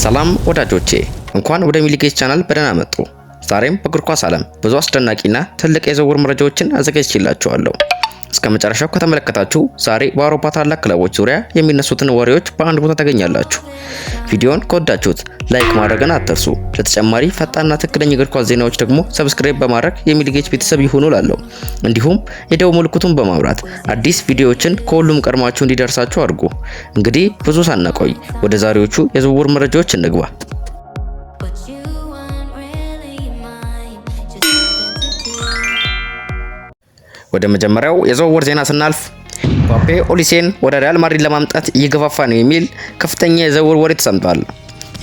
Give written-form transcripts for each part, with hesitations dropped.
ሰላም ወዳጆቼ እንኳን ወደ ሚሊጌስ ቻናል በደህና መጡ። ዛሬም በእግር ኳስ ዓለም ብዙ አስደናቂና ትልቅ የዝውውር መረጃዎችን አዘጋጅቼላችኋለሁ። እስከ መጨረሻው ከተመለከታችሁ ዛሬ በአውሮፓ ታላቅ ክለቦች ዙሪያ የሚነሱትን ወሬዎች በአንድ ቦታ ታገኛላችሁ። ቪዲዮውን ከወዳችሁት ላይክ ማድረግን አትርሱ። ለተጨማሪ ፈጣንና ትክክለኛ እግር ኳስ ዜናዎች ደግሞ ሰብስክራይብ በማድረግ የሚሊጌት ቤተሰብ ይሁኑ እላለሁ። እንዲሁም የደወል ምልክቱን በማብራት አዲስ ቪዲዮዎችን ከሁሉም ቀድማችሁ እንዲደርሳችሁ አድርጉ። እንግዲህ ብዙ ሳንቆይ ወደ ዛሬዎቹ የዝውውር መረጃዎች እንግባ። ወደ መጀመሪያው የዝውውር ዜና ስናልፍ ምባፔ ኦሊሴን ወደ ሪያል ማድሪድ ለማምጣት እየገፋፋ ነው የሚል ከፍተኛ የዝውውር ወሬ ተሰምቷል።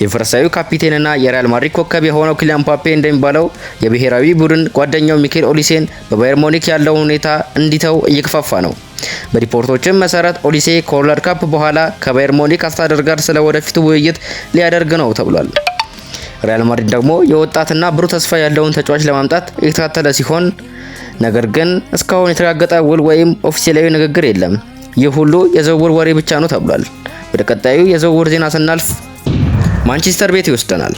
የፈረንሳዩ ካፒቴንና የሪያል ማድሪድ ኮከብ የሆነው ኪሊያን ምባፔ እንደሚባለው የብሔራዊ ቡድን ጓደኛው ሚኬል ኦሊሴን በባየር ሙኒክ ያለውን ሁኔታ እንዲተው እየገፋፋ ነው። በሪፖርቶችም መሰረት ኦሊሴ ከወርልድ ካፕ በኋላ ከባየር ሙኒክ አስተዳደር ጋር ስለ ወደፊቱ ውይይት ሊያደርግ ነው ተብሏል። ሪያል ማድሪድ ደግሞ የወጣትና ብሩህ ተስፋ ያለውን ተጫዋች ለማምጣት እየተከታተለ ሲሆን ነገር ግን እስካሁን የተረጋገጠ ውል ወይም ኦፊሴላዊ ንግግር የለም። ይህ ሁሉ የዝውውር ወሬ ብቻ ነው ተብሏል። ወደ ቀጣዩ የዝውውር ዜና ስናልፍ ማንቸስተር ቤት ይወስደናል።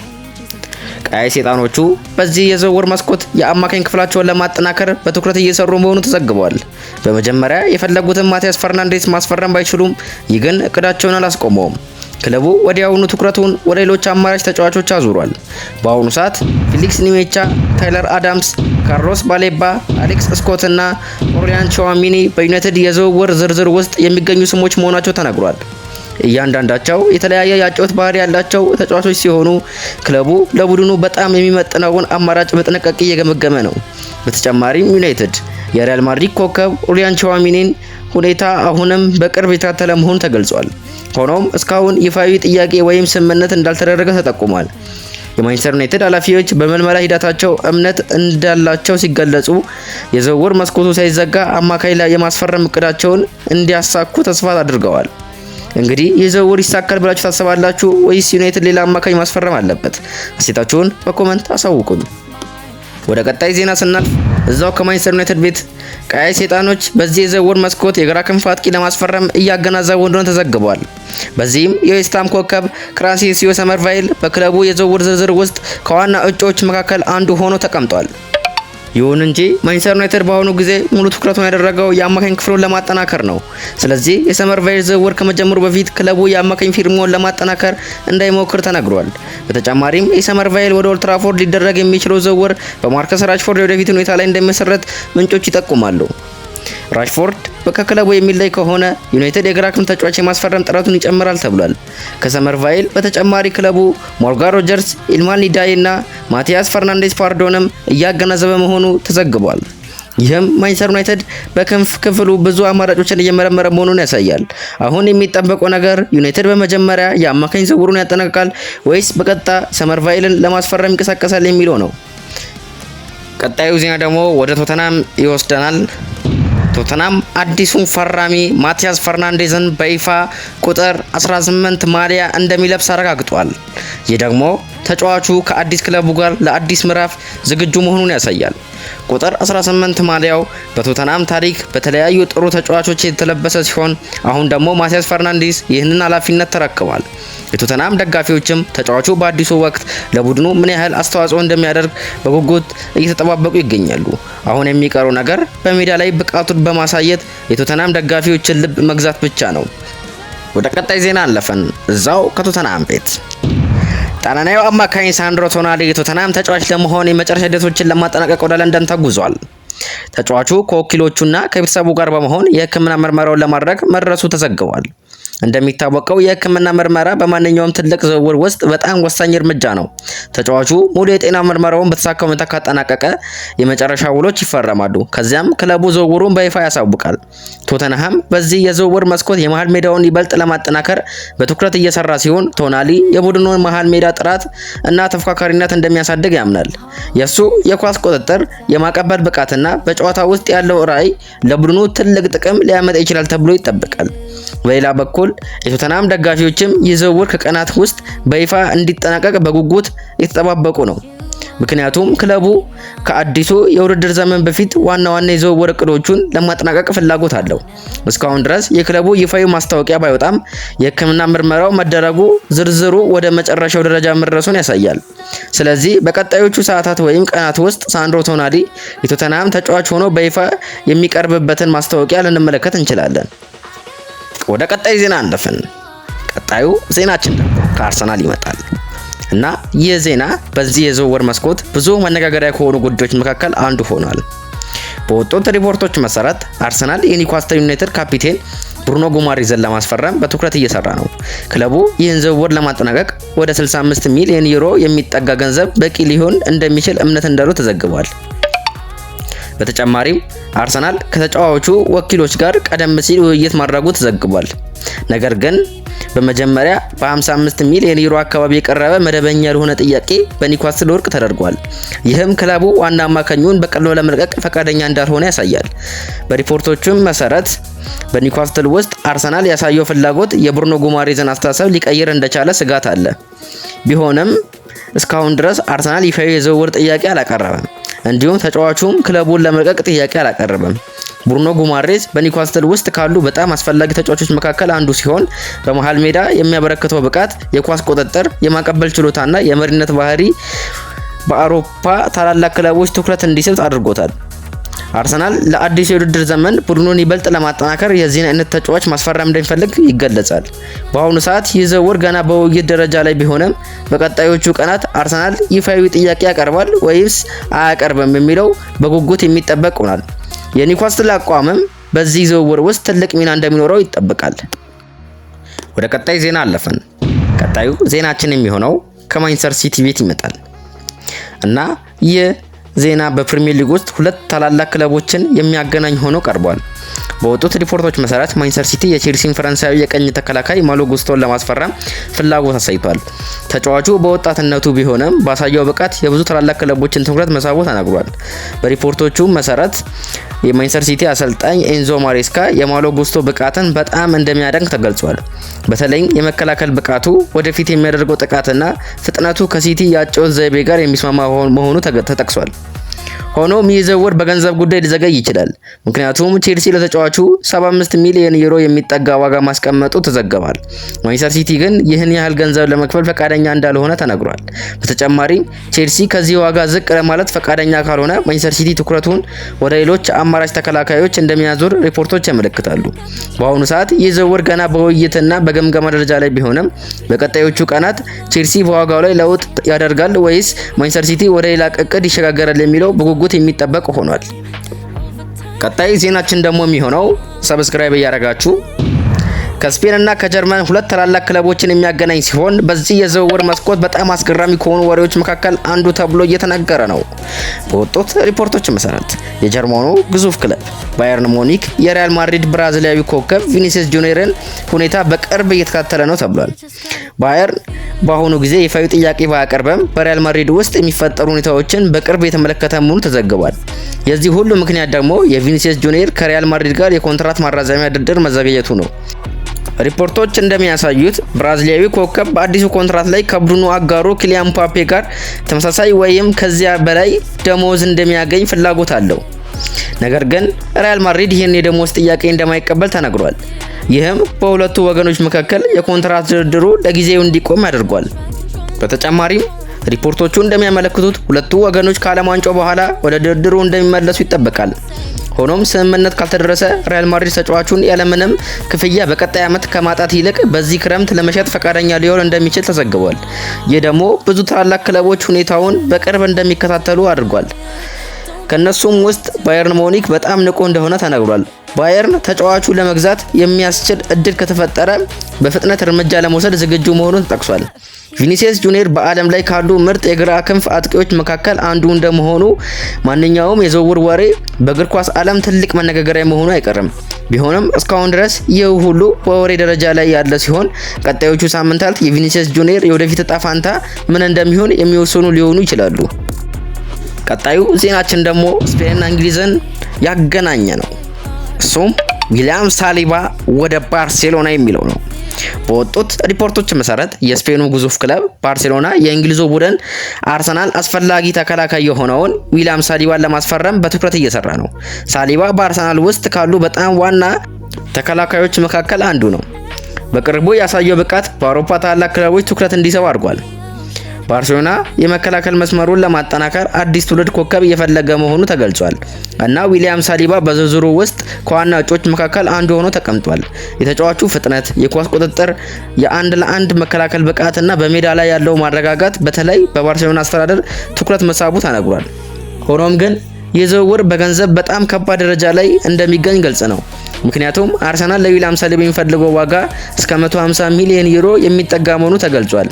ቀይ ሰይጣኖቹ በዚህ የዝውውር መስኮት የአማካኝ ክፍላቸውን ለማጠናከር በትኩረት እየሰሩ መሆኑ ተዘግቧል። በመጀመሪያ የፈለጉትን ማቲያስ ፈርናንዴዝ ማስፈረም ባይችሉም ይህ ግን እቅዳቸውን አላስቆመውም። ክለቡ ወዲያውኑ ትኩረቱን ወደ ሌሎች አማራጭ ተጫዋቾች አዙሯል። በአሁኑ ሰዓት ፊሊክስ ኒሜቻ፣ ታይለር አዳምስ፣ ካርሎስ ባሌባ፣ አሌክስ ስኮት እና ኦሪያን ቹዋሚኒ በዩናይትድ የዝውውር ዝርዝር ውስጥ የሚገኙ ስሞች መሆናቸው ተነግሯል። እያንዳንዳቸው የተለያየ የአጨዋወት ባህሪ ያላቸው ተጫዋቾች ሲሆኑ ክለቡ ለቡድኑ በጣም የሚመጥነውን አማራጭ በጥንቃቄ እየገመገመ ነው። በተጨማሪም ዩናይትድ የሪያል ማድሪድ ኮከብ ኦሪያን ቹዋሚኒን ሁኔታ አሁንም በቅርብ የተከታተለ መሆኑ ተገልጿል። ሆኖም እስካሁን ይፋዊ ጥያቄ ወይም ስምምነት እንዳልተደረገ ተጠቁሟል። የማንቸስተር ዩናይትድ ኃላፊዎች በመልመላ ሂደታቸው እምነት እንዳላቸው ሲገለጹ የዝውውር መስኮቱ ሳይዘጋ አማካይ ላይ የማስፈረም እቅዳቸውን እንዲያሳኩ ተስፋ አድርገዋል። እንግዲህ ይህ ዝውውር ይሳካል ብላችሁ ታስባላችሁ ወይስ ዩናይትድ ሌላ አማካኝ ማስፈረም አለበት? አስተያየታችሁን በኮሜንት አሳውቁኝ። ወደ ቀጣይ ዜና ስናልፍ እዛው ከማንቸስተር ዩናይትድ ቤት ቀይ ሰይጣኖች በዚህ የዝውውር መስኮት የግራ ክንፍ አጥቂ ለማስፈረም እያገናዘቡ እንደሆነ ተዘግቧል። በዚህም የዌስትሃም ኮከብ ክራሲንሲዮ ሰመርቫይል በክለቡ የዝውውር ዝርዝር ውስጥ ከዋና እጩዎች መካከል አንዱ ሆኖ ተቀምጧል። ይሁን እንጂ ማንቸስተር ዩናይትድ በአሁኑ ጊዜ ሙሉ ትኩረቱን ያደረገው የአማካኝ ክፍሉን ለማጠናከር ነው። ስለዚህ የሰመርቫይል ዝውውር ከመጀመሩ በፊት ክለቡ የአማካኝ ፊርማውን ለማጠናከር እንዳይሞክር ተነግሯል። በተጨማሪም የሰመርቫይል ወደ ኦልድ ትራፎርድ ሊደረግ የሚችለው ዝውውር በማርከስ ራሽፎርድ የወደፊት ሁኔታ ላይ እንደሚመሰረት ምንጮች ይጠቁማሉ። ራሽፎርድ ከክለቡ የሚለይ ከሆነ ዩናይትድ የግራ ክንፍ ተጫዋች የማስፈረም ጥረቱን ይጨምራል ተብሏል። ከሰመርቫይል በተጨማሪ ክለቡ ሞርጋን ሮጀርስ፣ ኢልማን ኒዳይ እና ማቲያስ ፈርናንዴዝ ፓርዶንም እያገናዘበ መሆኑ ተዘግቧል። ይህም ማንቸስተር ዩናይትድ በክንፍ ክፍሉ ብዙ አማራጮችን እየመረመረ መሆኑን ያሳያል። አሁን የሚጠበቀው ነገር ዩናይትድ በመጀመሪያ የአማካኝ ዝውውሩን ያጠናቅቃል ወይስ በቀጥታ ሰመርቫይልን ለማስፈረም ይንቀሳቀሳል የሚለው ነው። ቀጣዩ ዜና ደግሞ ወደ ቶተናም ይወስደናል። ቶተናም አዲሱን ፈራሚ ማቲያስ ፈርናንዴዝን በይፋ ቁጥር 18 ማሊያ እንደሚለብስ አረጋግጧል። ይህ ደግሞ ተጫዋቹ ከአዲስ ክለቡ ጋር ለአዲስ ምዕራፍ ዝግጁ መሆኑን ያሳያል። ቁጥር 18 ማሊያው በቶተናም ታሪክ በተለያዩ ጥሩ ተጫዋቾች የተለበሰ ሲሆን አሁን ደግሞ ማቲያስ ፈርናንዴዝ ይህንን ኃላፊነት ተረክቧል። የቶተናም ደጋፊዎችም ተጫዋቹ በአዲሱ ወቅት ለቡድኑ ምን ያህል አስተዋጽኦ እንደሚያደርግ በጉጉት እየተጠባበቁ ይገኛሉ። አሁን የሚቀረው ነገር በሜዳ ላይ ብቃቱን በማሳየት የቶተናም ደጋፊዎችን ልብ መግዛት ብቻ ነው። ወደ ቀጣይ ዜና አለፈን። እዛው ከቶተናም ቤት ጣሊያናዊው አማካኝ ሳንድሮ ቶናሊ የቶተናም ተጫዋች ለመሆን የመጨረሻ ሂደቶችን ለማጠናቀቅ ወደ ለንደን ተጉዟል። ተጫዋቹ ከወኪሎቹና ከቤተሰቡ ጋር በመሆን የሕክምና ምርመራውን ለማድረግ መድረሱ ተዘግቧል። እንደሚታወቀው የሕክምና ምርመራ በማንኛውም ትልቅ ዝውውር ውስጥ በጣም ወሳኝ እርምጃ ነው። ተጫዋቹ ሙሉ የጤና ምርመራውን በተሳካ ሁኔታ ካጠናቀቀ የመጨረሻ ውሎች ይፈረማሉ። ከዚያም ክለቡ ዝውውሩን በይፋ ያሳውቃል። ቶተንሃም በዚህ የዝውውር መስኮት የመሃል ሜዳውን ይበልጥ ለማጠናከር በትኩረት እየሰራ ሲሆን ቶናሊ የቡድኑን መሃል ሜዳ ጥራት እና ተፎካካሪነት እንደሚያሳድግ ያምናል። የሱ የኳስ ቁጥጥር፣ የማቀበል ብቃትና በጨዋታ ውስጥ ያለው ራዕይ ለቡድኑ ትልቅ ጥቅም ሊያመጣ ይችላል ተብሎ ይጠበቃል። በሌላ በኩል የቶተናም ደጋፊዎችም ይህ ዝውውር ከቀናት ውስጥ በይፋ እንዲጠናቀቅ በጉጉት እየተጠባበቁ ነው። ምክንያቱም ክለቡ ከአዲሱ የውድድር ዘመን በፊት ዋና የዝውውር እቅዶቹን ለማጠናቀቅ ፍላጎት አለው። እስካሁን ድረስ የክለቡ ይፋዊ ማስታወቂያ ባይወጣም የሕክምና ምርመራው መደረጉ ዝርዝሩ ወደ መጨረሻው ደረጃ መድረሱን ያሳያል። ስለዚህ በቀጣዮቹ ሰዓታት ወይም ቀናት ውስጥ ሳንድሮ ቶናሊ የቶተንሃም ተጫዋች ሆኖ በይፋ የሚቀርብበትን ማስታወቂያ ልንመለከት እንችላለን። ወደ ቀጣይ ዜና አለፍን። ቀጣዩ ዜናችን ደግሞ ከአርሰናል ይመጣል እና ይህ ዜና በዚህ የዝውውር መስኮት ብዙ መነጋገሪያ ከሆኑ ጉዳዮች መካከል አንዱ ሆኗል። በወጡት ሪፖርቶች መሰረት አርሰናል የኒውካስትል ዩናይትድ ካፒቴን ብሩኖ ጉማሬዝን ለማስፈረም በትኩረት እየሰራ ነው። ክለቡ ይህን ዝውውር ለማጠናቀቅ ወደ 65 ሚሊዮን ዩሮ የሚጠጋ ገንዘብ በቂ ሊሆን እንደሚችል እምነት እንዳለው ተዘግቧል። በተጨማሪም አርሰናል ከተጫዋቹ ወኪሎች ጋር ቀደም ሲል ውይይት ማድረጉ ተዘግቧል። ነገር ግን በመጀመሪያ በ55 ሚሊዮን ዩሮ አካባቢ የቀረበ መደበኛ ያልሆነ ጥያቄ በኒውካስትል ውድቅ ተደርጓል። ይህም ክለቡ ዋና አማካኙን በቀላሉ ለመልቀቅ ፈቃደኛ እንዳልሆነ ያሳያል። በሪፖርቶቹም መሰረት በኒውካስትል ውስጥ አርሰናል ያሳየው ፍላጎት የብሩኖ ጉማሬዝን አስተሳሰብ ሊቀይር እንደቻለ ስጋት አለ። ቢሆንም እስካሁን ድረስ አርሰናል ይፋዊ የዝውውር ጥያቄ አላቀረበም። እንዲሁም ተጫዋቹም ክለቡን ለመልቀቅ ጥያቄ አላቀረበም። ብሩኖ ጉማሬዝ በኒውካስትል ውስጥ ካሉ በጣም አስፈላጊ ተጫዋቾች መካከል አንዱ ሲሆን በመሃል ሜዳ የሚያበረክተው ብቃት፣ የኳስ ቁጥጥር፣ የማቀበል ችሎታና የመሪነት ባህሪ በአውሮፓ ታላላቅ ክለቦች ትኩረት እንዲስብ አድርጎታል። አርሰናል ለአዲስ የውድድር ዘመን ቡድኑን ይበልጥ ለማጠናከር የዚህን አይነት ተጫዋች ማስፈረም እንደሚፈልግ ይገለጻል። በአሁኑ ሰዓት ይህ ዝውውር ገና በውይይት ደረጃ ላይ ቢሆንም በቀጣዮቹ ቀናት አርሰናል ይፋዊ ጥያቄ ያቀርባል ወይስ አያቀርብም የሚለው በጉጉት የሚጠበቅ ሆኗል። የኒውካስትል አቋምም በዚህ ዝውውር ውስጥ ትልቅ ሚና እንደሚኖረው ይጠበቃል። ወደ ቀጣይ ዜና አለፈን። ቀጣዩ ዜናችን የሚሆነው ከማንቸስተር ሲቲ ቤት ይመጣል እና ይህ ዜና በፕሪሚየር ሊግ ውስጥ ሁለት ታላላቅ ክለቦችን የሚያገናኝ ሆኖ ቀርቧል። በወጡት ሪፖርቶች መሰረት ማንቸስተር ሲቲ የቼልሲን ፈረንሳዊ የቀኝ ተከላካይ ማሎ ጉስቶን ለማስፈረም ፍላጎት አሳይቷል። ተጫዋቹ በወጣትነቱ ቢሆንም ባሳየው ብቃት የብዙ ታላላቅ ክለቦችን ትኩረት መሳቡ ተነግሯል። በሪፖርቶቹ መሰረት የማንቸስተር ሲቲ አሰልጣኝ ኤንዞ ማሬስካ የማሎ ጉስቶ ብቃትን በጣም እንደሚያደንቅ ተገልጿል። በተለይም የመከላከል ብቃቱ፣ ወደፊት የሚያደርገው ጥቃትና ፍጥነቱ ከሲቲ የአጨዋወት ዘይቤ ጋር የሚስማማ መሆኑ ተጠቅሷል። ሆኖም ይህ ዝውውር በገንዘብ ጉዳይ ሊዘገይ ይችላል። ምክንያቱም ቼልሲ ለተጫዋቹ 75 ሚሊዮን ዩሮ የሚጠጋ ዋጋ ማስቀመጡ ተዘግቧል። ማንቸስተር ሲቲ ግን ይህን ያህል ገንዘብ ለመክፈል ፈቃደኛ እንዳልሆነ ተነግሯል። በተጨማሪም ቼልሲ ከዚህ ዋጋ ዝቅ ለማለት ፈቃደኛ ካልሆነ ማንቸስተር ሲቲ ትኩረቱን ወደ ሌሎች አማራጭ ተከላካዮች እንደሚያዞር ሪፖርቶች ያመለክታሉ። በአሁኑ ሰዓት ይህ ዝውውር ገና በውይይትና በገምገማ ደረጃ ላይ ቢሆንም በቀጣዮቹ ቀናት ቼልሲ በዋጋው ላይ ለውጥ ያደርጋል ወይስ ማንቸስተር ሲቲ ወደ ሌላ እቅድ ይሸጋገራል የሚለው በጉጉት የሚጠበቅ ሆኗል። ቀጣይ ዜናችን ደግሞ የሚሆነው ሰብስክራይብ እያደረጋችሁ ከስፔን እና ከጀርመን ሁለት ታላላቅ ክለቦችን የሚያገናኝ ሲሆን በዚህ የዝውውር መስኮት በጣም አስገራሚ ከሆኑ ወሬዎች መካከል አንዱ ተብሎ እየተነገረ ነው። በወጡት ሪፖርቶች መሰረት የጀርመኑ ግዙፍ ክለብ ባየርን ሙኒክ የሪያል ማድሪድ ብራዚላዊ ኮከብ ቪኒሲየስ ጁኒየርን ሁኔታ በቅርብ እየተከታተለ ነው ተብሏል። ባየርን በአሁኑ ጊዜ ይፋዊ ጥያቄ ባያቀርብም በሪያል ማድሪድ ውስጥ የሚፈጠሩ ሁኔታዎችን በቅርብ የተመለከተ መሆኑ ተዘግቧል። የዚህ ሁሉ ምክንያት ደግሞ የቪኒሲየስ ጁኒየር ከሪያል ማድሪድ ጋር የኮንትራት ማራዘሚያ ድርድር መዘግየቱ ነው። ሪፖርቶች እንደሚያሳዩት ብራዚላዊ ኮከብ በአዲሱ ኮንትራት ላይ ከቡድኑ አጋሩ ኪሊያን ምባፔ ጋር ተመሳሳይ ወይም ከዚያ በላይ ደሞዝ እንደሚያገኝ ፍላጎት አለው። ነገር ግን ሪያል ማድሪድ ይህን የደሞዝ ጥያቄ እንደማይቀበል ተነግሯል። ይህም በሁለቱ ወገኖች መካከል የኮንትራት ድርድሩ ለጊዜው እንዲቆም ያደርጓል። በተጨማሪም ሪፖርቶቹ እንደሚያመለክቱት ሁለቱ ወገኖች ከዓለም ዋንጫው በኋላ ወደ ድርድሩ እንደሚመለሱ ይጠበቃል። ሆኖም ስምምነት ካልተደረሰ ሪያል ማድሪድ ተጫዋቹን ያለምንም ክፍያ በቀጣይ ዓመት ከማጣት ይልቅ በዚህ ክረምት ለመሸጥ ፈቃደኛ ሊሆን እንደሚችል ተዘግቧል። ይህ ደግሞ ብዙ ታላላቅ ክለቦች ሁኔታውን በቅርብ እንደሚከታተሉ አድርጓል። ከነሱም ውስጥ ባየርን ሙኒክ በጣም ንቁ እንደሆነ ተነግሯል። ባየርን ተጫዋቹ ለመግዛት የሚያስችል እድል ከተፈጠረ በፍጥነት እርምጃ ለመውሰድ ዝግጁ መሆኑን ተጠቅሷል። ቪኒሲየስ ጁኒየር በዓለም ላይ ካሉ ምርጥ የግራ ክንፍ አጥቂዎች መካከል አንዱ እንደመሆኑ ማንኛውም የዝውውር ወሬ በእግር ኳስ ዓለም ትልቅ መነጋገሪያ መሆኑ አይቀርም። ቢሆንም እስካሁን ድረስ ይህ ሁሉ በወሬ ደረጃ ላይ ያለ ሲሆን ቀጣዮቹ ሳምንታት የቪኒሲየስ ጁኒየር የወደፊት ዕጣ ፈንታ ምን እንደሚሆን የሚወስኑ ሊሆኑ ይችላሉ። ቀጣዩ ዜናችን ደግሞ ስፔንና እንግሊዝን ያገናኘ ነው። እሱም ዊሊያም ሳሊባ ወደ ባርሴሎና የሚለው ነው። በወጡት ሪፖርቶች መሰረት የስፔኑ ግዙፍ ክለብ ባርሴሎና የእንግሊዙ ቡድን አርሰናል አስፈላጊ ተከላካይ የሆነውን ዊሊያም ሳሊባን ለማስፈረም በትኩረት እየሰራ ነው። ሳሊባ በአርሰናል ውስጥ ካሉ በጣም ዋና ተከላካዮች መካከል አንዱ ነው። በቅርቡ ያሳየው ብቃት በአውሮፓ ታላላቅ ክለቦች ትኩረት እንዲስብ አድርጓል። ባርሴሎና የመከላከል መስመሩን ለማጠናከር አዲስ ትውልድ ኮከብ እየፈለገ መሆኑ ተገልጿል እና ዊሊያም ሳሊባ በዝርዝሩ ውስጥ ከዋና እጩዎች መካከል አንዱ ሆኖ ተቀምጧል። የተጫዋቹ ፍጥነት፣ የኳስ ቁጥጥር፣ የአንድ ለአንድ መከላከል ብቃትና በሜዳ ላይ ያለው ማረጋጋት በተለይ በባርሴሎና አስተዳደር ትኩረት መሳቡ ተነግሯል። ሆኖም ግን የዝውውር በገንዘብ በጣም ከባድ ደረጃ ላይ እንደሚገኝ ግልጽ ነው። ምክንያቱም አርሰናል ለዊሊያም ሳሊባ የሚፈልገው ዋጋ እስከ 150 ሚሊዮን ዩሮ የሚጠጋ መሆኑ ተገልጿል።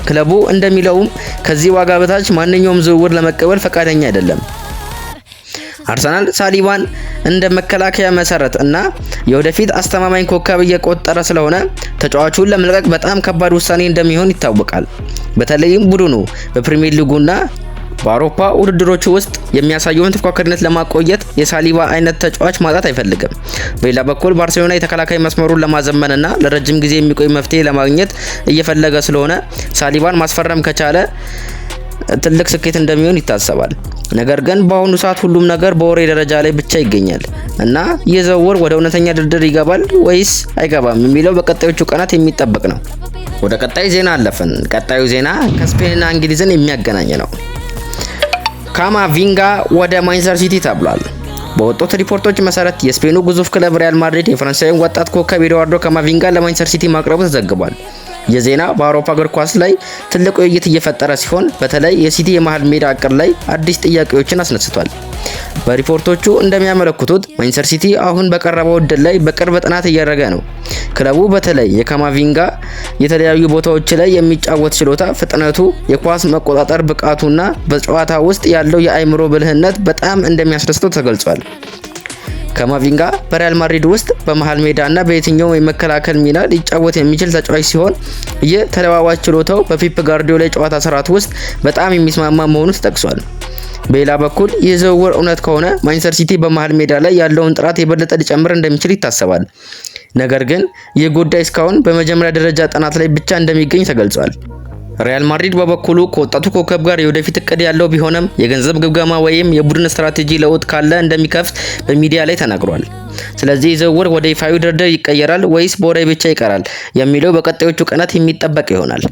ክለቡ እንደሚለውም ከዚህ ዋጋ በታች ማንኛውም ዝውውር ለመቀበል ፈቃደኛ አይደለም። አርሰናል ሳሊባን እንደ መከላከያ መሰረት እና የወደፊት አስተማማኝ ኮከብ እየቆጠረ ስለሆነ ተጫዋቹን ለመልቀቅ በጣም ከባድ ውሳኔ እንደሚሆን ይታወቃል። በተለይም ቡድኑ በፕሪሚየር ሊጉና በአውሮፓ ውድድሮች ውስጥ የሚያሳየውን ተፎካካሪነት ለማቆየት የሳሊባ አይነት ተጫዋች ማጣት አይፈልግም። በሌላ በኩል ባርሴሎና የተከላካይ መስመሩን ለማዘመንና ለረጅም ጊዜ የሚቆይ መፍትሄ ለማግኘት እየፈለገ ስለሆነ ሳሊባን ማስፈረም ከቻለ ትልቅ ስኬት እንደሚሆን ይታሰባል። ነገር ግን በአሁኑ ሰዓት ሁሉም ነገር በወሬ ደረጃ ላይ ብቻ ይገኛል እና ይህ ዝውውር ወደ እውነተኛ ድርድር ይገባል ወይስ አይገባም የሚለው በቀጣዮቹ ቀናት የሚጠበቅ ነው። ወደ ቀጣይ ዜና አለፍን። ቀጣዩ ዜና ከስፔንና እንግሊዝን የሚያገናኝ ነው። ካማቪንጋ ወደ ማንቸስተር ሲቲ ተብሏል። በወጡት ሪፖርቶች መሰረት የስፔኑ ግዙፍ ክለብ ሪያል ማድሪድ የፈረንሳዩን ወጣት ኮከብ ኤድዋርዶ ካማቪንጋ ለማንቸስተር ሲቲ ማቅረቡ ተዘግቧል። የዜና በአውሮፓ እግር ኳስ ላይ ትልቅ ውይይት እየፈጠረ ሲሆን በተለይ የሲቲ የመሃል ሜዳ አቅር ላይ አዲስ ጥያቄዎችን አስነስቷል። በሪፖርቶቹ እንደሚያመለክቱት ማንቸስተር ሲቲ አሁን በቀረበው እድል ላይ በቅርብ ጥናት እያደረገ ነው። ክለቡ በተለይ የካማቪንጋ የተለያዩ ቦታዎች ላይ የሚጫወት ችሎታ፣ ፍጥነቱ፣ የኳስ መቆጣጠር ብቃቱና በጨዋታ ውስጥ ያለው የአእምሮ ብልህነት በጣም እንደሚያስደስተው ተገልጿል። ካማቪንጋ በሪያል ማድሪድ ውስጥ በመሃል ሜዳና በየትኛው የመከላከል ሚና ሊጫወት የሚችል ተጫዋች ሲሆን ይህ ተለዋዋጭ ችሎታው በፔፕ ጋርዲዮላ የጨዋታ ስርዓት ውስጥ በጣም የሚስማማ መሆኑ ተጠቅሷል። በሌላ በኩል ይህ ዝውውር እውነት ከሆነ ማንቸስተር ሲቲ በመሃል ሜዳ ላይ ያለውን ጥራት የበለጠ ሊጨምር እንደሚችል ይታሰባል። ነገር ግን ይህ ጉዳይ እስካሁን በመጀመሪያ ደረጃ ጥናት ላይ ብቻ እንደሚገኝ ተገልጿል። ሪያል ማድሪድ በበኩሉ ከወጣቱ ኮከብ ጋር የወደፊት እቅድ ያለው ቢሆንም የገንዘብ ግምገማ ወይም የቡድን ስትራቴጂ ለውጥ ካለ እንደሚከፍት በሚዲያ ላይ ተናግሯል። ስለዚህ ዝውውር ወደ ይፋዊ ድርድር ይቀየራል ወይስ በወሬ ብቻ ይቀራል የሚለው በቀጣዮቹ ቀናት የሚጠበቅ ይሆናል።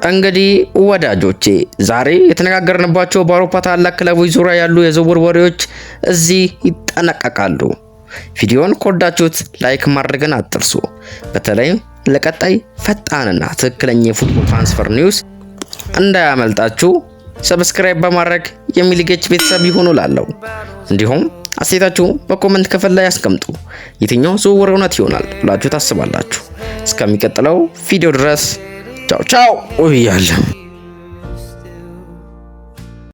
እንግዲህ ወዳጆቼ ዛሬ የተነጋገርንባቸው በአውሮፓ ታላላቅ ክለቦች ዙሪያ ያሉ የዝውውር ወሬዎች እዚህ ይጠናቀቃሉ። ቪዲዮን ከወዳችሁት ላይክ ማድረግን አትርሱ። በተለይ ለቀጣይ ፈጣንና ትክክለኛ የፉትቦል ትራንስፈር ኒውስ እንዳያመልጣችሁ ሰብስክራይብ በማድረግ የሚሊጌች ቤተሰብ ይሁኑ ላለው። እንዲሁም አስተያየታችሁ በኮሜንት ክፍል ላይ አስቀምጡ። የትኛው ዝውውር እውነት ይሆናል ብላችሁ ታስባላችሁ? እስከሚቀጥለው ቪዲዮ ድረስ ቻው ቻው እያለሁ